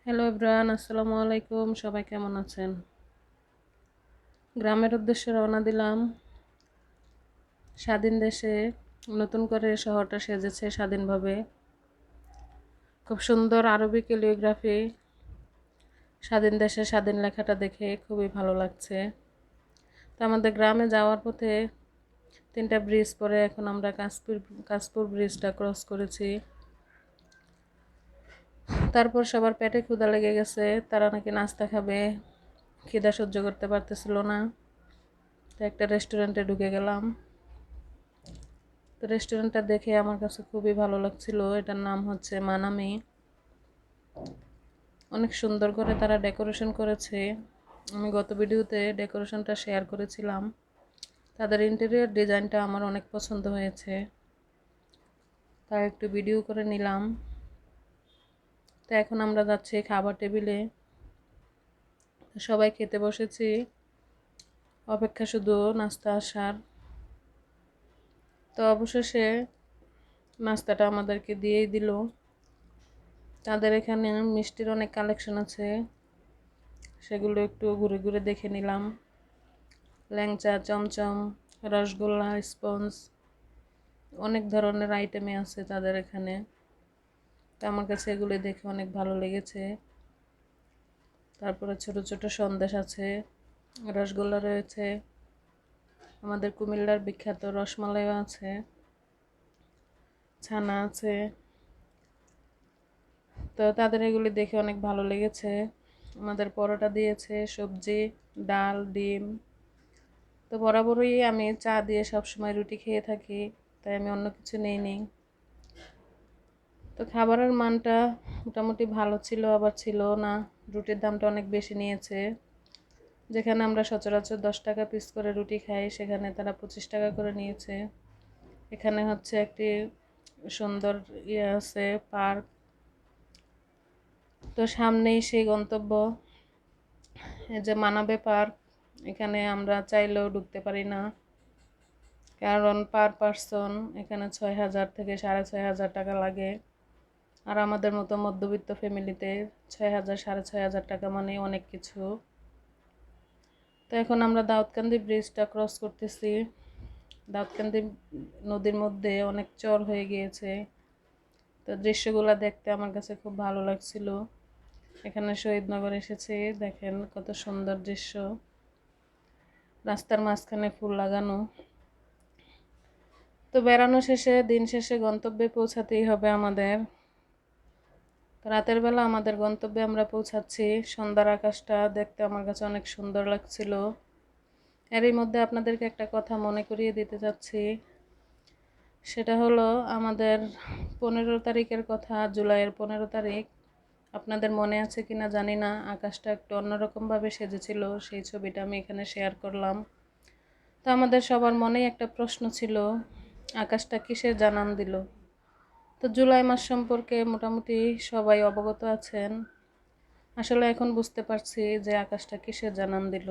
Hello everyone, আসসালামু আলাইকুম। সবাই কেমন আছেন? গ্রামের উদ্দেশ্যে রওনা দিলাম। স্বাধীন দেশে নতুন করে শহরটা সেজেছে স্বাধীনভাবে। খুব সুন্দর আরবি ক্যালিগ্রাফি। স্বাধীন দেশে স্বাধীন লেখাটা দেখে খুবই ভালো লাগছে। তো আমাদের গ্রামে যাওয়ার পথে 3টা ব্রিজ পরে এখন আমরা কাশপুর ব্রিজটা ক্রস করেছি। তারপর সবার পেটে ক্ষুধা লেগে গেছে, তারা নাকি নাস্তা খাবে, খিদা সহ্য করতে পারতেছিল না। তো একটা রেস্টুরেন্টে ঢুকে গেলাম। তো রেস্টুরেন্টটা দেখে আমার কাছে খুবই ভালো লাগছিল। এটার নাম হচ্ছে মানামি। অনেক সুন্দর করে তারা ডেকোরেশন করেছে। আমি গত ভিডিওতে ডেকোরেশনটা শেয়ার করেছিলাম। তাদের ইন্টেরিয়র ডিজাইনটা আমার অনেক পছন্দ হয়েছে, তাই একটু ভিডিও করে নিলাম। তো এখন আমরা যাচ্ছি খাবার টেবিলে। সবাই খেতে বসেছি, অপেক্ষা শুধু নাস্তা আসার। তো অবশেষে নাস্তাটা আমাদেরকে দিয়েই দিল। তাদের এখানে মিষ্টির অনেক কালেকশন আছে, সেগুলো একটু ঘুরে ঘুরে দেখে নিলাম। ল্যাংচা, চমচম, রসগোল্লা, স্পঞ্জ, অনেক ধরনের আইটেমই আছে তাদের এখানে। তো আমার কাছে এগুলো দেখে অনেক ভালো লেগেছে। তারপরে ছোট ছোট সন্দেশ আছে, রসগোল্লা রয়েছে, আমাদের কুমিল্লার বিখ্যাত রসমালাইও আছে, ছানা আছে। তো তাদের এগুলি দেখে অনেক ভালো লেগেছে। আমাদের পরোটা দিয়েছে, সবজি, ডাল, ডিম। তো বরাবরই আমি চা দিয়ে সবসময় রুটি খেয়ে থাকি, তাই আমি অন্য কিছু নেই। তো খাবারের মানটা মোটামুটি ভালো ছিল, আবার ছিল না। রুটির দামটা অনেক বেশি নিয়েছে। যেখানে আমরা সচরাচর 10 টাকা পিস করে রুটি খাই, সেখানে তারা 25 টাকা করে নিয়েছে। এখানে হচ্ছে একটি সুন্দর আছে, পার্ক। তো সামনেই সেই গন্তব্য, এই যে মানাবে পার্ক। এখানে আমরা চাইলেও ঢুকতে পারি না, কারণ পার পারসন এখানে 6,000 থেকে 6,500 টাকা লাগে। আর আমাদের মতো মধ্যবিত্ত ফ্যামিলিতে 6,000 6,500 টাকা মানে অনেক কিছু। তো এখন আমরা দাউদকান্দি ব্রিজটা ক্রস করতেছি। দাউদকান্দি নদীর মধ্যে অনেক চর হয়ে গিয়েছে। তো দৃশ্যগুলো দেখতে আমার কাছে খুব ভালো লাগছিল। এখানে শহীদনগর এসেছে, দেখেন কত সুন্দর দৃশ্য। রাস্তার মাঝখানে ফুল লাগানো। তো বেড়ানো শেষে, দিন শেষে গন্তব্যে পৌঁছাতেই হবে আমাদের। রাতের বেলা আমাদের গন্তব্যে আমরা পৌঁছাচ্ছি। সন্ধ্যার আকাশটা দেখতে আমার কাছে অনেক সুন্দর লাগছিল। এরই মধ্যে আপনাদেরকে একটা কথা মনে করিয়ে দিতে চাচ্ছি। সেটা হলো আমাদের 15 তারিখের কথা, জুলাইয়ের 15 তারিখ। আপনাদের মনে আছে কিনা জানি না, আকাশটা একটু অন্যরকমভাবে সেজেছিল। সেই ছবিটা আমি এখানে শেয়ার করলাম। তো আমাদের সবার মনেই একটা প্রশ্ন ছিল, আকাশটা কিসের জানান দিল? তো জুলাই মাস সম্পর্কে মোটামুটি সবাই অবগত আছেন। আসলে এখন বুঝতে পারছি যে আকাশটা কিসের জানান দিল।